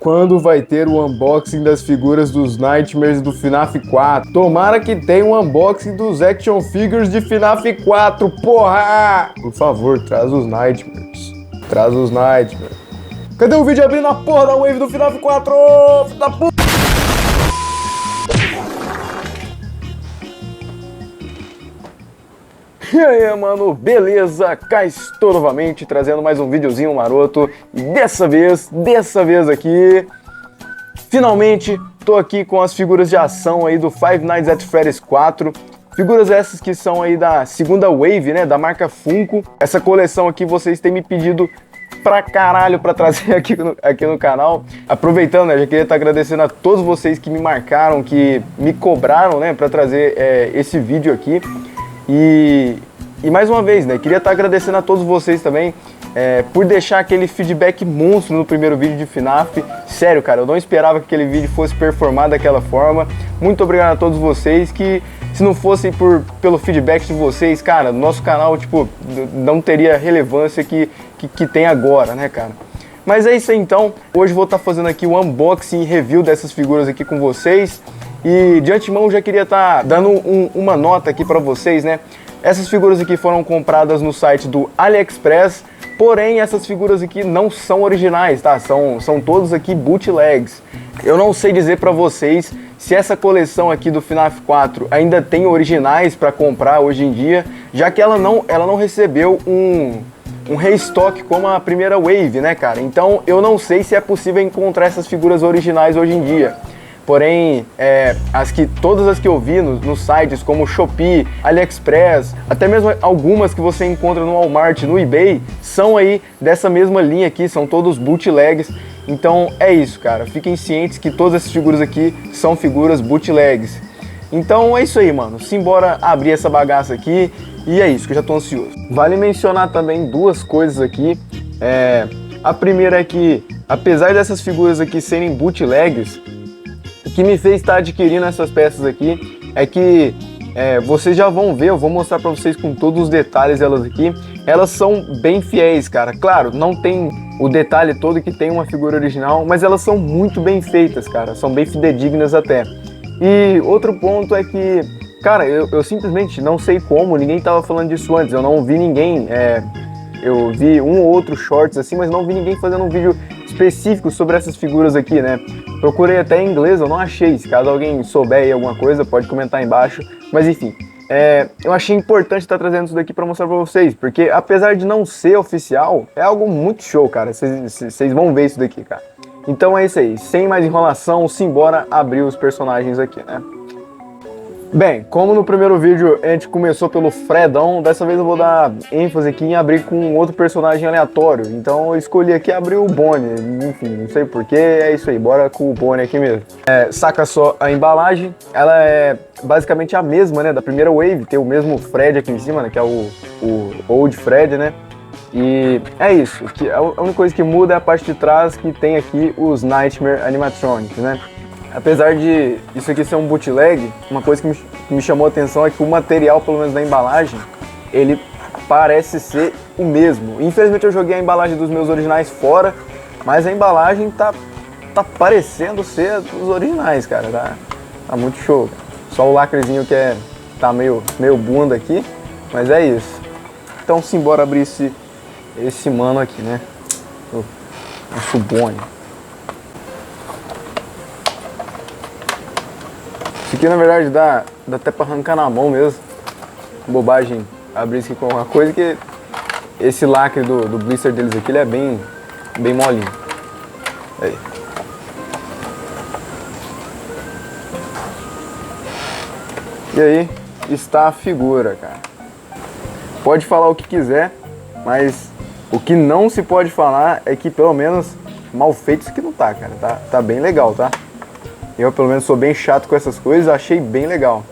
quando vai ter o unboxing das figuras dos Nightmares do FNAF 4. Tomara que tenha um unboxing dos action figures de FNAF 4, porra! Por favor, traz os Nightmares. Traz os Nightmares. Cadê o vídeo abrindo a porra da wave do FNAF 4? Filho da puta! E aí, mano, beleza? Cá estou novamente trazendo mais um videozinho maroto. E dessa vez aqui, finalmente tô aqui com as figuras de ação aí do Five Nights at Freddy's 4. Figuras essas que são aí da segunda wave, né, da marca Funko. Essa coleção aqui vocês têm me pedido pra caralho pra trazer aqui no canal. Aproveitando, né, já queria estar agradecendo a todos vocês que me marcaram, que me cobraram, né, pra trazer esse vídeo aqui. E mais uma vez, né, queria estar agradecendo a todos vocês também por deixar aquele feedback monstro no primeiro vídeo de FNAF. Sério, cara, eu não esperava que aquele vídeo fosse performar daquela forma. Muito obrigado a todos vocês, que se não fosse pelo feedback de vocês, cara, nosso canal, tipo, não teria a relevância que tem agora, né, cara? Mas é isso aí, então. Hoje vou estar fazendo aqui o unboxing e review dessas figuras aqui com vocês. E de antemão já queria estar dando uma nota aqui para vocês, né? Essas figuras aqui foram compradas no site do AliExpress, porém essas figuras aqui não são originais, tá? São todos aqui bootlegs. Eu não sei dizer para vocês se essa coleção aqui do FNAF 4 ainda tem originais para comprar hoje em dia, já que ela não recebeu um restock como a primeira wave, né, cara? Então eu não sei se é possível encontrar essas figuras originais hoje em dia. Porém, todas as que eu vi nos sites como Shopee, AliExpress, até mesmo algumas que você encontra no Walmart, no eBay, são aí dessa mesma linha aqui, são todos bootlegs. Então é isso, cara, fiquem cientes que todas essas figuras aqui são figuras bootlegs. Então é isso aí, mano, simbora abrir essa bagaça aqui e é isso, que eu já tô ansioso. Vale mencionar também duas coisas aqui. A primeira é que, apesar dessas figuras aqui serem bootlegs, o que me fez estar adquirindo essas peças aqui é que vocês já vão ver, eu vou mostrar pra vocês com todos os detalhes elas aqui. Elas são bem fiéis, cara. Claro, não tem o detalhe todo que tem uma figura original, mas elas são muito bem feitas, cara. São bem fidedignas até. E outro ponto é que, cara, eu simplesmente não sei como, ninguém tava falando disso antes. Eu não vi ninguém, eu vi um ou outro shorts assim, mas não vi ninguém fazendo um vídeo específico sobre essas figuras aqui, né? Procurei até em inglês, eu não achei. Se caso alguém souber aí alguma coisa, pode comentar aí embaixo. Mas enfim, eu achei importante estar trazendo isso daqui para mostrar para vocês, porque apesar de não ser oficial, é algo muito show, cara. Vocês vão ver isso daqui, cara. Então é isso aí, sem mais enrolação, simbora abrir os personagens aqui, né? Bem, como no primeiro vídeo a gente começou pelo Fredão, dessa vez eu vou dar ênfase aqui em abrir com outro personagem aleatório. Então eu escolhi aqui abrir o Bonnie, enfim, não sei porquê, é isso aí, bora com o Bonnie aqui mesmo. Saca só a embalagem, ela é basicamente a mesma, né, da primeira wave, tem o mesmo Fred aqui em cima, né, que é o Old Fred, né. E é isso, a única coisa que muda é a parte de trás, que tem aqui os Nightmare Animatronics, né. Apesar de isso aqui ser um bootleg, uma coisa que me chamou a atenção é que o material, pelo menos da embalagem, ele parece ser o mesmo. Infelizmente eu joguei a embalagem dos meus originais fora, mas a embalagem tá parecendo ser dos originais, cara. Tá muito show. Só o lacrezinho que tá meio bunda aqui, mas é isso. Então simbora abrir esse mano aqui, né? O nosso Bonnie. Isso aqui na verdade dá até pra arrancar na mão mesmo. Bobagem abrir isso aqui com alguma coisa, que esse lacre do blister deles aqui, ele é bem molinho. Aí. E aí está a figura, cara. Pode falar o que quiser, mas o que não se pode falar é que pelo menos mal feito isso aqui não tá, cara. Tá bem legal, tá? Eu, pelo menos, sou bem chato com essas coisas, achei bem legal.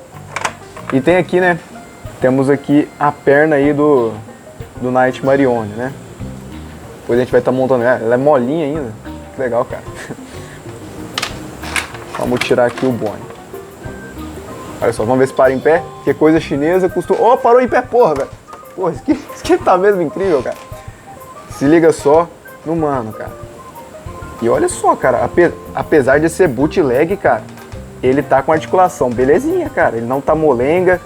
E tem aqui, né, temos aqui a perna aí do Nightmare On, né. Depois a gente vai estar montando ela é molinha ainda. Que legal, cara. Vamos tirar aqui o Bonnie. Olha só, vamos ver se para em pé, que coisa chinesa costuma... Oh, parou em pé, porra, velho. Porra, isso aqui tá mesmo incrível, cara. Se liga só no mano, cara. E olha só, cara, apesar de ser bootleg, cara, ele tá com articulação belezinha, cara. Ele não tá molenga,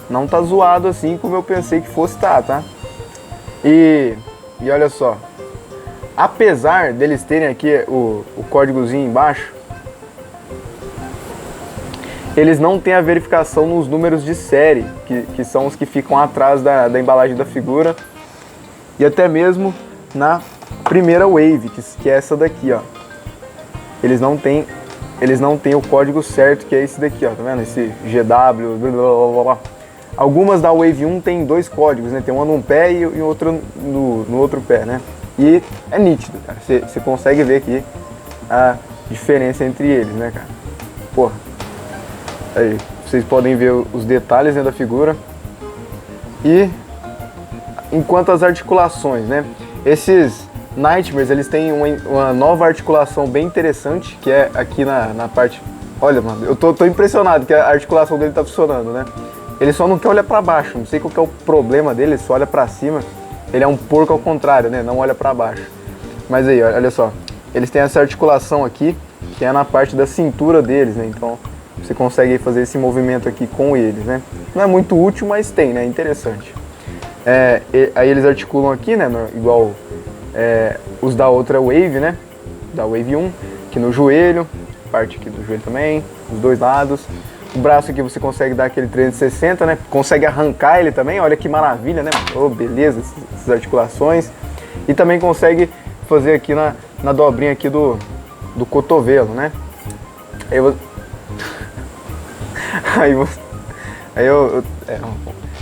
não tá zoado assim como eu pensei que fosse tá? E olha só, apesar deles terem aqui o códigozinho embaixo, eles não têm a verificação nos números de série, que são os que ficam atrás da embalagem da figura. E até mesmo na primeira wave, que é essa daqui, ó. Eles não têm o código certo, que é esse daqui, ó, tá vendo? Esse GW, blá, blá, blá. Algumas da Wave 1 tem dois códigos, né? Tem uma num pé e outro no outro pé, né? E é nítido, cara. Você consegue ver aqui a diferença entre eles, né, cara? Porra. Aí, vocês podem ver os detalhes, né, da figura. E enquanto as articulações, né? Esses Nightmares, eles têm uma nova articulação bem interessante, que é aqui na parte... Olha, mano, eu tô impressionado que a articulação dele tá funcionando, né? Ele só não quer olhar pra baixo, não sei qual que é o problema dele, ele só olha pra cima. Ele é um porco ao contrário, né? Não olha pra baixo. Mas aí, olha só, eles têm essa articulação aqui, que é na parte da cintura deles, né? Então, você consegue fazer esse movimento aqui com eles, né? Não é muito útil, mas tem, né? Interessante. Aí eles articulam aqui, né? Igual os da outra Wave, né? Da Wave 1, aqui no joelho, parte aqui do joelho também, os dois lados. O braço aqui você consegue dar aquele 360, né? Consegue arrancar ele também, olha que maravilha, né? Oh, beleza, essas articulações. E também consegue fazer aqui na dobrinha aqui do cotovelo, né?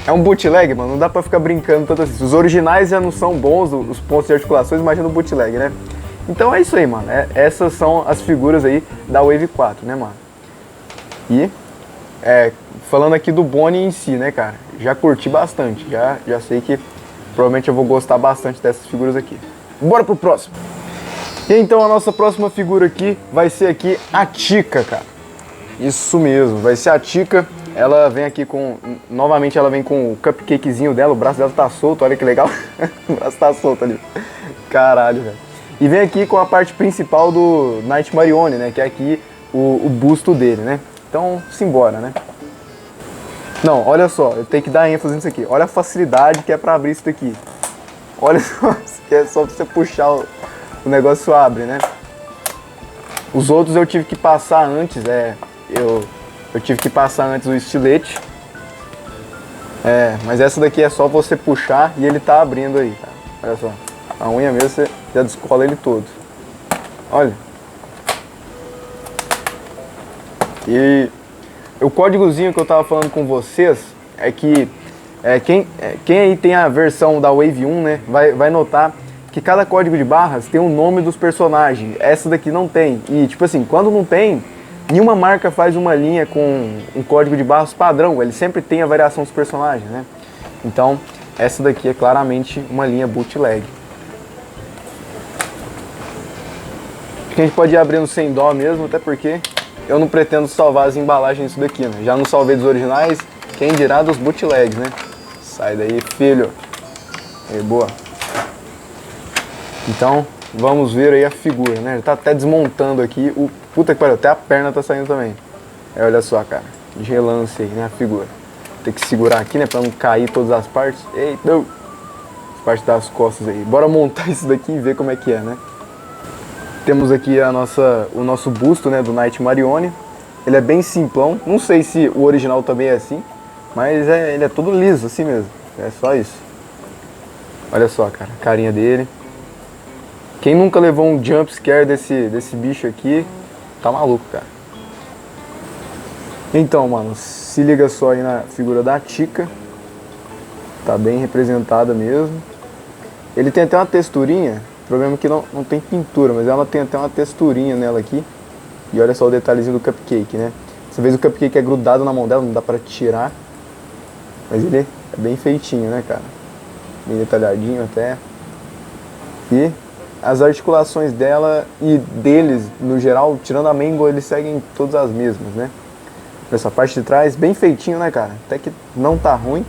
É um bootleg, mano, não dá pra ficar brincando tanto assim. Os originais já não são bons, os pontos de articulações, imagina o bootleg, né? Então é isso aí, mano. Essas são as figuras aí da Wave 4, né, mano? E, falando aqui do Bonnie em si, né, cara? Já curti bastante, já sei que provavelmente eu vou gostar bastante dessas figuras aqui. Bora pro próximo! E então a nossa próxima figura aqui vai ser aqui a Tika, cara. Isso mesmo, vai ser a Tika. Ela vem aqui novamente ela vem com o cupcakezinho dela, o braço dela tá solto, olha que legal. O braço tá solto ali. Caralho, velho. E vem aqui com a parte principal do Nightmarione, né? Que é aqui o busto dele, né? Então, simbora, né? Não, olha só, eu tenho que dar ênfase nisso aqui. Olha a facilidade que é pra abrir isso daqui. Olha só, que é só pra você puxar o negócio abre, né? Os outros eu tive que passar antes, eu tive que passar antes o estilete. Mas essa daqui é só você puxar e ele tá abrindo aí, tá? Olha só, a unha mesmo você já descola ele todo. Olha. E o códigozinho que eu tava falando com vocês é que quem aí tem a versão da Wave 1, né, vai notar que cada código de barras tem o nome dos personagens. Essa daqui não tem. E tipo assim, quando não tem, nenhuma marca faz uma linha com um código de barras padrão. Ele sempre tem a variação dos personagens, né? Então, essa daqui é claramente uma linha bootleg. Acho que a gente pode ir abrindo sem dó mesmo, até porque eu não pretendo salvar as embalagens disso daqui, né? Já não salvei dos originais, quem dirá dos bootlegs, né? Sai daí, filho. Aí, boa. Então, vamos ver aí a figura, né? Ele tá até desmontando aqui. Puta que pariu, até a perna tá saindo também. Olha só, cara. De relance aí, né? A figura. Tem que segurar aqui, né? Pra não cair todas as partes. Eita! As partes das costas aí. Bora montar isso daqui e ver como é que é, né? Temos aqui o nosso busto, né? Do Nightmarione. Ele é bem simplão. Não sei se o original também é assim. Mas ele é todo liso, assim mesmo. É só isso. Olha só, cara. A carinha dele. Quem nunca levou um jump scare desse bicho aqui, tá maluco, cara. Então, mano, se liga só aí na figura da Tika. Tá bem representada mesmo. Ele tem até uma texturinha, o problema é que não tem pintura, mas ela tem até uma texturinha nela aqui. E olha só o detalhezinho do cupcake, né? Dessa vez o cupcake é grudado na mão dela, não dá pra tirar. Mas ele é bem feitinho, né, cara? Bem detalhadinho até. E as articulações dela e deles, no geral, tirando a Mangle, eles seguem todas as mesmas, né? Essa parte de trás, bem feitinho, né, cara? Até que não tá ruim.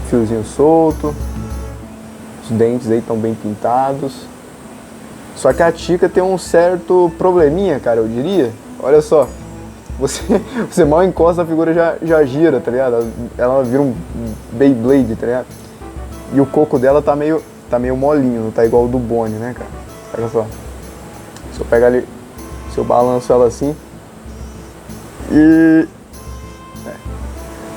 Fiozinho solto. Os dentes aí estão bem pintados. Só que a Tika tem um certo probleminha, cara, eu diria. Olha só, você mal encosta, a figura já gira, tá ligado? Ela vira um Beyblade, tá ligado? E o coco dela tá meio molinho, não tá igual o do Bonnie, né, cara? Olha só. Se eu pegar ali, se eu balanço ela assim. E...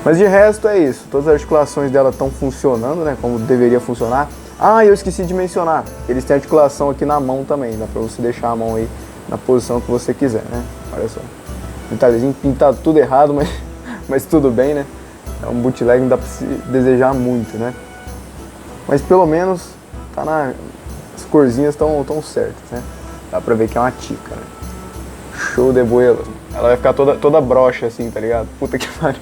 Mas de resto é isso. Todas as articulações dela estão funcionando, né? Como deveria funcionar. Ah, eu esqueci de mencionar. Eles têm articulação aqui na mão também. Dá pra você deixar a mão aí na posição que você quiser, né? Olha só. Detalhezinho pintado tudo errado, mas tudo bem, né? É um bootleg, não dá pra se desejar muito, né? Mas pelo menos tá as corzinhas estão certas, né? Dá pra ver que é uma Tika, né? Show de bola. Ela vai ficar toda broxa assim, tá ligado? Puta que pariu.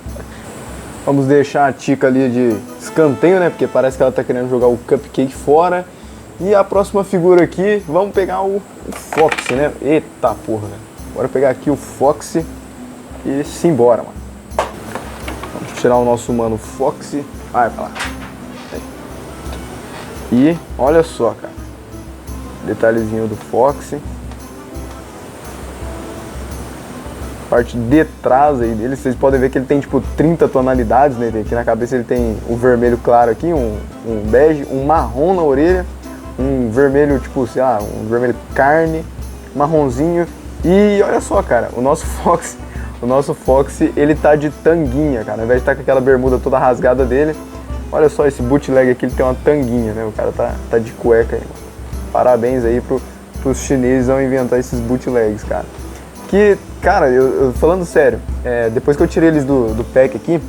Vamos deixar a Tika ali de escanteio, né? Porque parece que ela tá querendo jogar o cupcake fora. E a próxima figura aqui, vamos pegar o Foxy, né? Eita porra, né? Bora pegar aqui o Foxy e simbora, mano. Vamos tirar o nosso mano Foxy. Vai pra lá. E olha só, cara. Detalhezinho do Foxy. Parte de trás aí dele, vocês podem ver que ele tem tipo 30 tonalidades, né? Aqui na cabeça ele tem o vermelho claro aqui, um bege, um marrom na orelha, um vermelho tipo, sei lá, um vermelho carne, marronzinho. E olha só, cara, o nosso Foxy, ele tá de tanguinha, cara. Ao invés de estar com aquela bermuda toda rasgada dele, olha só esse bootleg aqui, ele tem uma tanguinha, né? O cara tá de cueca aí. Parabéns aí pros chineses ao inventar esses bootlegs, cara. Que, cara, eu falando sério, depois que eu tirei eles do pack aqui,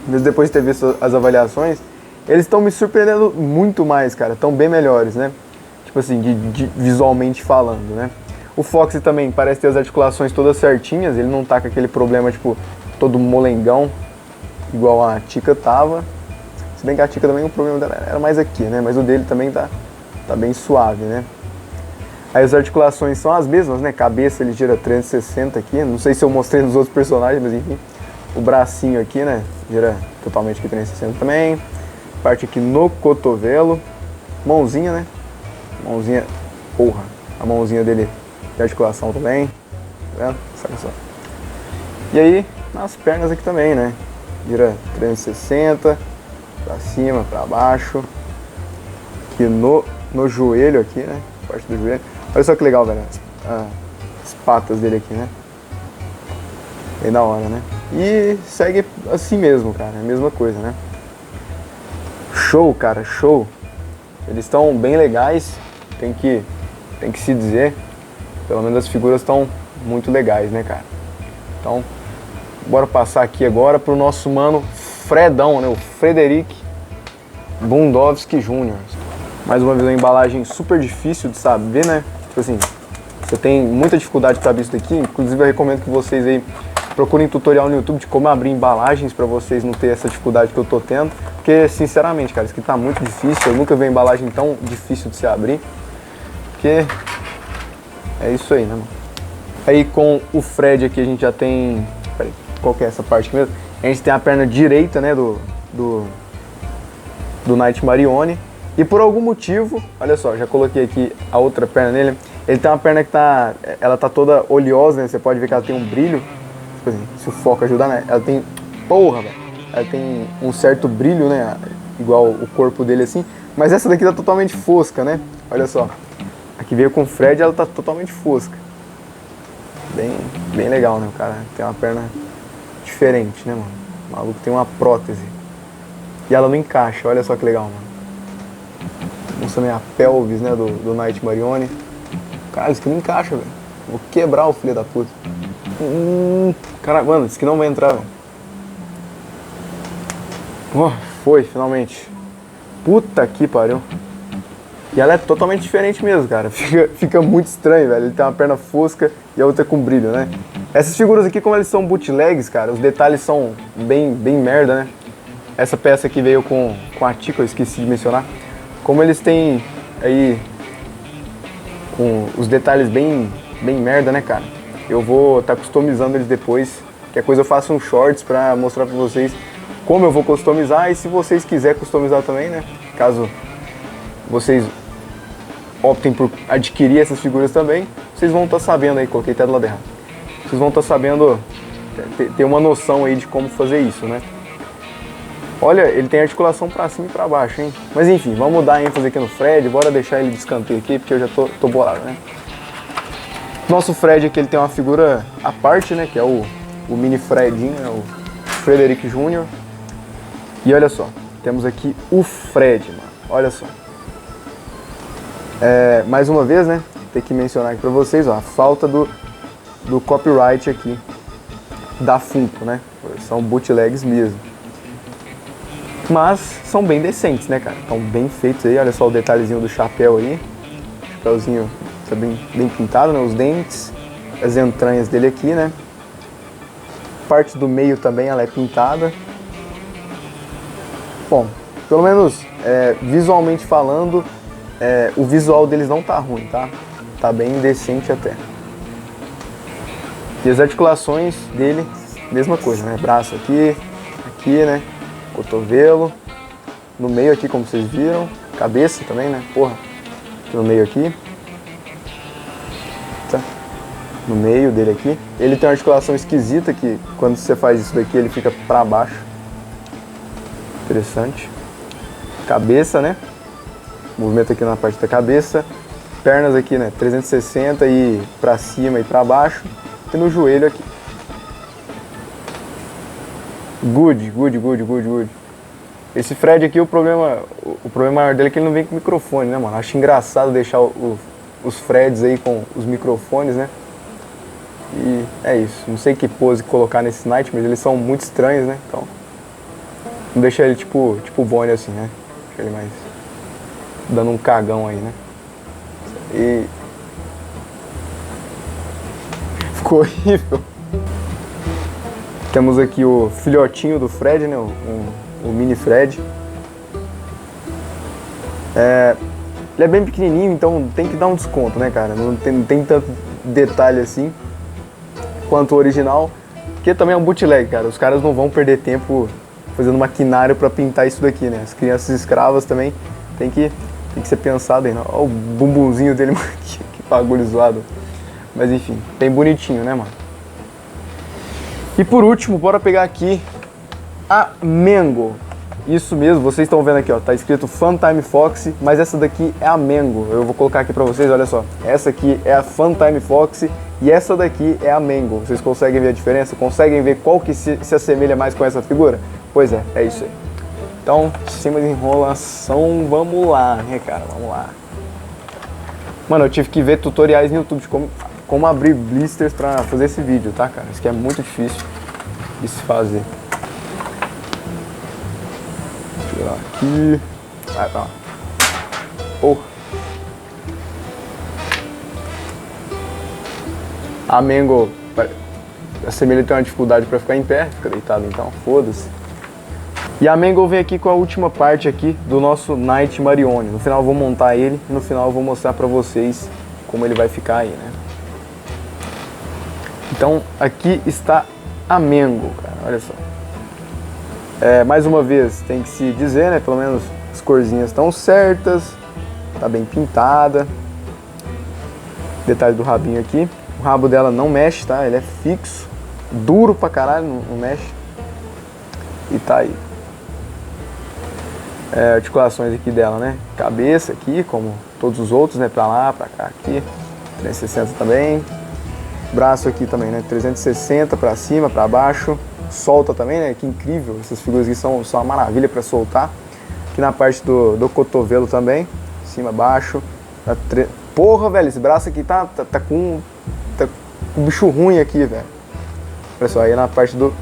mesmo depois de ter visto as avaliações, eles estão me surpreendendo muito mais, cara. Estão bem melhores, né? Tipo assim, visualmente falando, né? O Foxy também parece ter as articulações todas certinhas, ele não tá com aquele problema, tipo, todo molengão, igual a Tika tava. Se bem que a Tika também, o problema dela era mais aqui, né? Mas o dele também tá bem suave, né? Aí as articulações são as mesmas, né? Cabeça ele gira 360 aqui. Não sei se eu mostrei nos outros personagens, mas enfim. O bracinho aqui, né? Gira totalmente aqui 360 também. Parte aqui no cotovelo. Mãozinha, né? Mãozinha. Porra. A mãozinha dele tem articulação também. Tá vendo? Saca só. E aí, nas pernas aqui também, né? Gira 360. Pra cima, pra baixo. Aqui no joelho aqui, né? Parte do joelho. Olha só que legal, velho. As patas dele aqui, né? Bem da hora, né? E segue assim mesmo, cara. É a mesma coisa, né? Show, cara. Show. Eles estão bem legais. Tem que se dizer. Pelo menos as figuras estão muito legais, né, cara? Então, bora passar aqui agora pro nosso mano Fredão, né? O Frederic Bundowski Jr. Mais uma vez, uma embalagem super difícil de saber, né? Tipo assim, você tem muita dificuldade para abrir isso daqui. Inclusive, eu recomendo que vocês aí procurem tutorial no YouTube de como abrir embalagens para vocês não ter essa dificuldade que eu tô tendo. Porque, sinceramente, cara, isso aqui tá muito difícil. Eu nunca vi uma embalagem tão difícil de se abrir. Porque é isso aí, né, mano? Aí com o Fred aqui a gente já tem... Peraí, qual que é essa parte aqui mesmo? A gente tem a perna direita, né, do Night Marione. E por algum motivo, olha só, já coloquei aqui a outra perna nele. Ele tem uma perna que ela tá toda oleosa, né? Você pode ver que ela tem um brilho. Tipo assim, se o foco ajudar, né? Ela tem, porra, velho. Ela tem um certo brilho, né? Igual o corpo dele assim. Mas essa daqui tá totalmente fosca, né? Olha só. Aqui veio com o Fred, ela tá totalmente fosca. Bem legal, né? O cara tem uma perna diferente, né, mano? O maluco tem uma prótese. E ela não encaixa, olha só que legal, mano. Mostra também a pelvis, né, do Night Marione. Cara, isso aqui não encaixa, velho. Vou quebrar o filho da puta. Cara, mano, isso aqui não vai entrar, velho. Foi, finalmente. Puta que pariu. E ela é totalmente diferente mesmo, cara. Fica muito estranho, velho. Ele tem uma perna fosca e a outra com brilho, né? Essas figuras aqui, como eles são bootlegs, cara, os detalhes são bem merda, né? Essa peça aqui veio com a Tika, eu esqueci de mencionar. Como eles têm aí com os detalhes bem merda, né, cara? Eu vou estar customizando eles depois. Qualquer coisa eu faço um shorts pra mostrar pra vocês como eu vou customizar. E se vocês quiserem customizar também, né? Caso vocês optem por adquirir essas figuras também, vocês vão estar sabendo aí, coloquei até do lado errado, vocês vão estar sabendo, ter uma noção aí de como fazer isso, né? Olha, ele tem articulação pra cima e pra baixo, hein? Mas enfim, vamos dar ênfase aqui no Fred, bora deixar ele de escanteio aqui, porque eu já tô bolado, né? Nosso Fred aqui, ele tem uma figura à parte, né? Que é o mini Fredinho, né? O Frederick Jr. E olha só, temos aqui o Fred, mano. Olha só. Mais uma vez, né? Tem que mencionar aqui pra vocês, ó, a falta do copyright aqui da Funko, né? São bootlegs mesmo. Mas são bem decentes, né, cara? Estão bem feitos aí. Olha só o detalhezinho do chapéu aí. Chapéuzinho tá bem pintado, né? Os dentes, as entranhas dele aqui, né? Parte do meio também ela é pintada. Bom, pelo menos visualmente falando, o visual deles não tá ruim, tá? Tá bem decente até. E as articulações dele, mesma coisa, né? Braço aqui, né? Cotovelo, no meio aqui, como vocês viram, cabeça também, né? Porra, no meio aqui. Tá. No meio dele aqui. Ele tem uma articulação esquisita que quando você faz isso daqui ele fica pra baixo. Interessante. Cabeça, né? Movimento aqui na parte da cabeça. Pernas aqui, né? 360 e pra cima e pra baixo. E no joelho aqui. Good. Esse Fred aqui, o problema maior dele é que ele não vem com microfone, né, mano? Acho engraçado deixar os Freds aí com os microfones, né? E é isso. Não sei que pose colocar nesse Night, mas eles são muito estranhos, né? Então, não deixa ele tipo Bonnie assim, né? Deixa ele mais dando um cagão aí, né? E ficou horrível. Temos aqui o filhotinho do Fred, né? O mini Fred. Ele é bem pequenininho, então tem que dar um desconto, né, cara? Não tem tanto detalhe assim quanto o original, porque também é um bootleg, cara. Os caras não vão perder tempo fazendo maquinário pra pintar isso daqui, né? As crianças escravas também tem que ser pensado aí, né? Olha o bumbumzinho dele, que bagulho zoado. Mas enfim, bem bonitinho, né, mano? E por último, bora pegar aqui a Mango. Isso mesmo, vocês estão vendo aqui, ó, tá escrito Funtime Fox, mas essa daqui é a Mango. Eu vou colocar aqui pra vocês, olha só. Essa aqui é a Funtime Fox e essa daqui é a Mango. Vocês conseguem ver a diferença? Conseguem ver qual que se assemelha mais com essa figura? Pois é isso aí. Então, sem mais enrolação, vamos lá, né, cara? Vamos lá. Mano, eu tive que ver tutoriais no YouTube de como abrir blisters pra fazer esse vídeo, tá, cara? Isso aqui é muito difícil de se fazer. Deixa eu ver aqui. Tá. Oh. A Mango, a semelha tem uma dificuldade pra ficar em pé, fica deitado então, foda-se. E a Mango vem aqui com a última parte aqui do nosso Night Marione. No final eu vou montar ele e no final eu vou mostrar pra vocês como ele vai ficar aí, né? Então aqui está a Mango, cara, olha só. Mais uma vez tem que se dizer, né? Pelo menos as corzinhas estão certas, tá bem pintada. Detalhe do rabinho aqui. O rabo dela não mexe, tá? Ele é fixo, duro pra caralho, não mexe. E tá aí. Articulações aqui dela, né? Cabeça aqui, como todos os outros, né? Pra lá, pra cá, aqui. 360 também. Braço aqui também, né? 360 pra cima, pra baixo. Solta também, né? Que incrível. Essas figuras aqui são uma maravilha pra soltar. Aqui na parte do cotovelo também. Cima, baixo. Porra, velho, esse braço aqui tá com um bicho ruim aqui, velho. Olha só, aí na parte do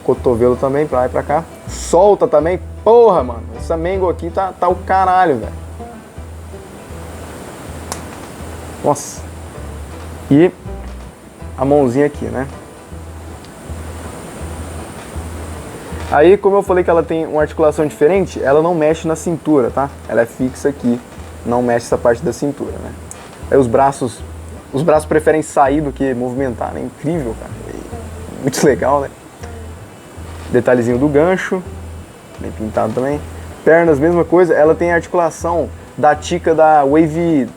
cotovelo também, pra lá e pra cá. Solta também. Porra, mano. Essa Mango aqui tá o caralho, velho. Nossa. E a mãozinha aqui, né? Aí, como eu falei que ela tem uma articulação diferente, ela não mexe na cintura, tá? Ela é fixa aqui, não mexe essa parte da cintura, né? Aí os braços preferem sair do que movimentar, né? Incrível, cara. Muito legal, né? Detalhezinho do gancho, bem pintado também. Pernas, mesma coisa, ela tem articulação da Tika da Wave,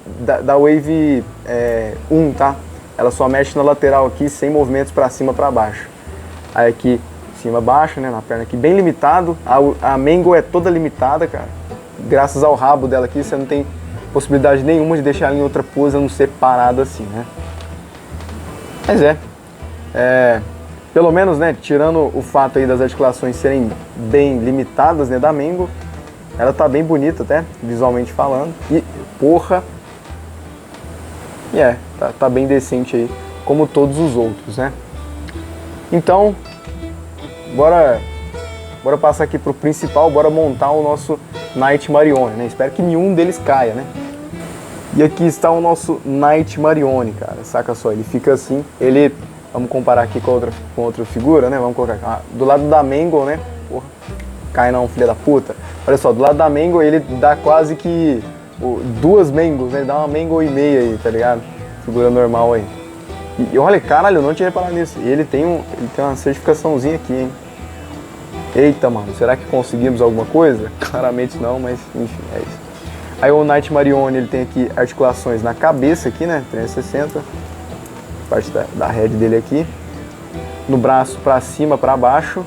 da Wave 1, tá? Ela só mexe na lateral aqui, sem movimentos pra cima, pra baixo. Aí aqui, cima, baixo, né, na perna aqui, bem limitado. A Mango é toda limitada, cara. Graças ao rabo dela aqui, você não tem possibilidade nenhuma de deixar ela em outra pose, a não ser parada assim, né? Mas pelo menos, né, tirando o fato aí das articulações serem bem limitadas, né, da Mango, ela tá bem bonita até, visualmente falando. E, porra, tá bem decente aí, como todos os outros, né? Então, bora passar aqui pro principal, bora montar o nosso Knight Marione, né? Espero que nenhum deles caia, né? E aqui está o nosso Knight Marione, cara, saca só, ele fica assim, vamos comparar aqui com outra figura, né? Vamos colocar aqui, do lado da Mango, né? Porra, cai não, filha da puta. Olha só, do lado da Mango ele dá quase que duas Mangos, né? Ele dá uma Mango e meia aí, tá ligado? Figura normal aí. E olha, caralho, eu não tinha reparado nisso. E ele tem uma certificaçãozinha aqui, hein? Eita, mano, será que conseguimos alguma coisa? Claramente não, mas enfim, é isso. Aí o Knight Marione, ele tem aqui articulações na cabeça aqui, né? 360. Parte da head dele aqui. No braço pra cima, pra baixo.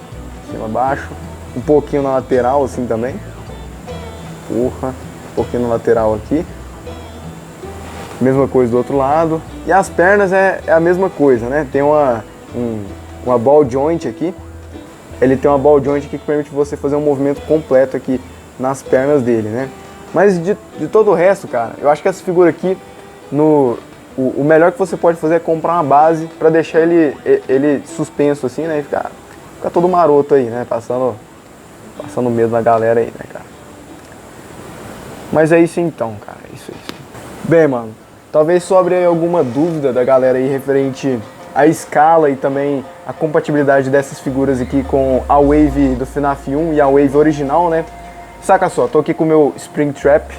Cima, baixo. Um pouquinho na lateral assim também. Porra. Um pouquinho na lateral aqui. Mesma coisa do outro lado. E as pernas é a mesma coisa, né? Tem uma ball joint aqui. Ele tem uma ball joint aqui que permite você fazer um movimento completo aqui nas pernas dele, né? Mas de todo o resto, cara, eu acho que essa figura aqui, o melhor que você pode fazer é comprar uma base pra deixar ele suspenso assim, né? E ficar todo maroto aí, né? Passando medo na galera aí, né, cara? Mas é isso então, cara, é isso aí. Bem, mano, talvez sobre aí alguma dúvida da galera aí referente à escala e também a compatibilidade dessas figuras aqui com a Wave do FNAF 1 e a Wave original, né? Saca só, tô aqui com o meu Springtrap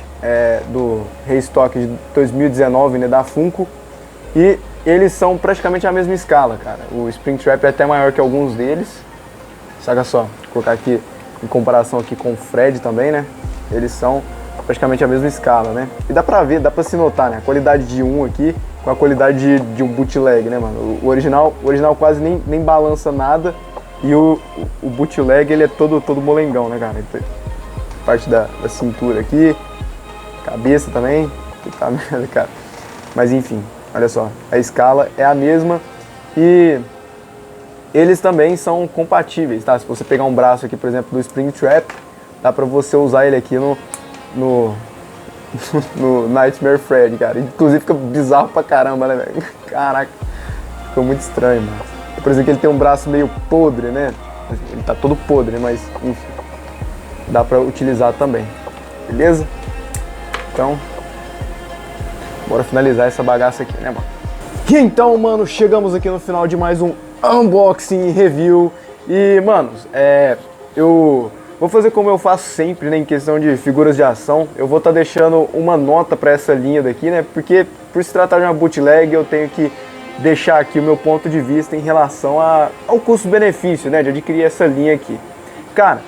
do Restock de 2019, né, da Funko, e eles são praticamente a mesma escala, cara. O Springtrap é até maior que alguns deles. Saca só, vou colocar aqui em comparação aqui com o Fred também, né? Eles são praticamente a mesma escala, né? E dá pra ver, dá pra se notar, né? A qualidade de um aqui com a qualidade de um bootleg, né, mano? O original quase nem balança nada, e o bootleg, ele é todo molengão, né, cara? Parte da cintura aqui, cabeça também, puta merda, cara. Mas enfim, olha só, a escala é a mesma e eles também são compatíveis, tá? Se você pegar um braço aqui, por exemplo, do Springtrap, dá pra você usar ele aqui no Nightmare Freddy, cara. Inclusive fica bizarro pra caramba, né, velho? Caraca, ficou muito estranho, mano. Por exemplo, ele tem um braço meio podre, né? Ele tá todo podre, mas enfim, dá pra utilizar também, beleza? Então, bora finalizar essa bagaça aqui, né, mano? E então, mano, chegamos aqui no final de mais um unboxing e review. E, manos, eu vou fazer como eu faço sempre, né, em questão de figuras de ação. Eu vou estar deixando uma nota pra essa linha daqui, né, porque por se tratar de uma bootleg, eu tenho que deixar aqui o meu ponto de vista em relação ao custo-benefício, né, de adquirir essa linha aqui. Cara,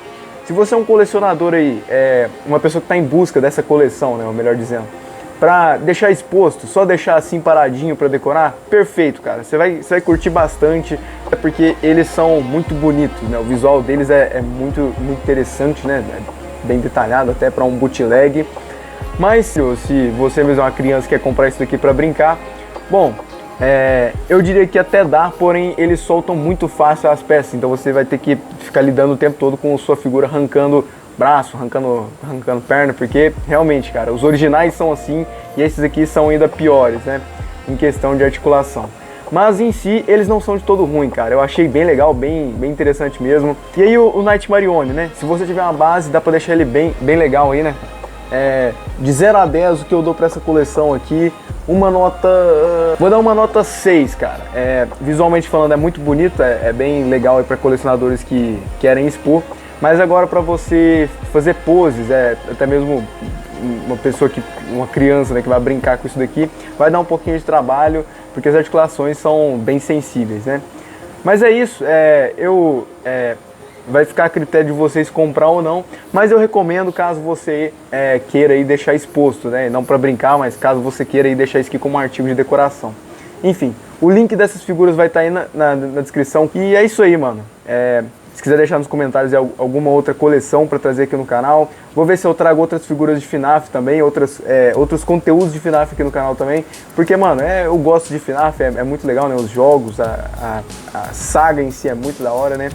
se você é um colecionador aí, uma pessoa que está em busca dessa coleção, né, ou melhor dizendo, pra deixar exposto, só deixar assim paradinho pra decorar, perfeito, cara. Você vai curtir bastante, é porque eles são muito bonitos, né? O visual deles é muito interessante, né? É bem detalhado até pra um bootleg. Mas se você mesmo é uma criança que quer comprar isso aqui pra brincar, bom, eu diria que até dá, porém eles soltam muito fácil as peças, então você vai ter que ficar lidando o tempo todo com sua figura arrancando braço, arrancando perna, porque realmente, cara, os originais são assim e esses aqui são ainda piores, né, em questão de articulação. Mas em si, eles não são de todo ruim, cara. Eu achei bem legal, bem interessante mesmo. E aí o Knight Marione, né, se você tiver uma base, dá pra deixar ele bem legal aí, né. De 0 a 10, o que eu dou pra essa coleção aqui, uma nota... vou dar uma nota 6, cara. Visualmente falando, é muito bonito, é bem legal aí pra colecionadores que querem expor. Mas agora para você fazer poses, até mesmo uma criança, né, que vai brincar com isso daqui, vai dar um pouquinho de trabalho, porque as articulações são bem sensíveis, né? Mas é isso, vai ficar a critério de vocês comprar ou não, mas eu recomendo caso você queira aí deixar exposto, né? Não para brincar, mas caso você queira aí deixar isso aqui como artigo de decoração. Enfim, o link dessas figuras vai estar aí na descrição. E é isso aí, mano. Se quiser deixar nos comentários alguma outra coleção para trazer aqui no canal. Vou ver se eu trago outras figuras de FNAF também, outros conteúdos de FNAF aqui no canal também. Porque, mano, eu gosto de FNAF, é muito legal, né? Os jogos, a saga em si é muito da hora, né?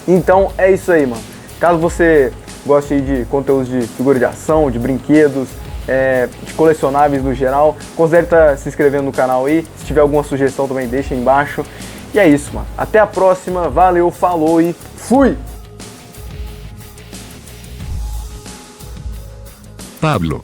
Então é isso aí, mano. Caso você goste aí de conteúdos de figura de ação, de brinquedos, de colecionáveis no geral, considere estar se inscrevendo no canal aí. Se tiver alguma sugestão também deixa aí embaixo. E é isso, mano. Até a próxima. Valeu, falou e fui! Pablo.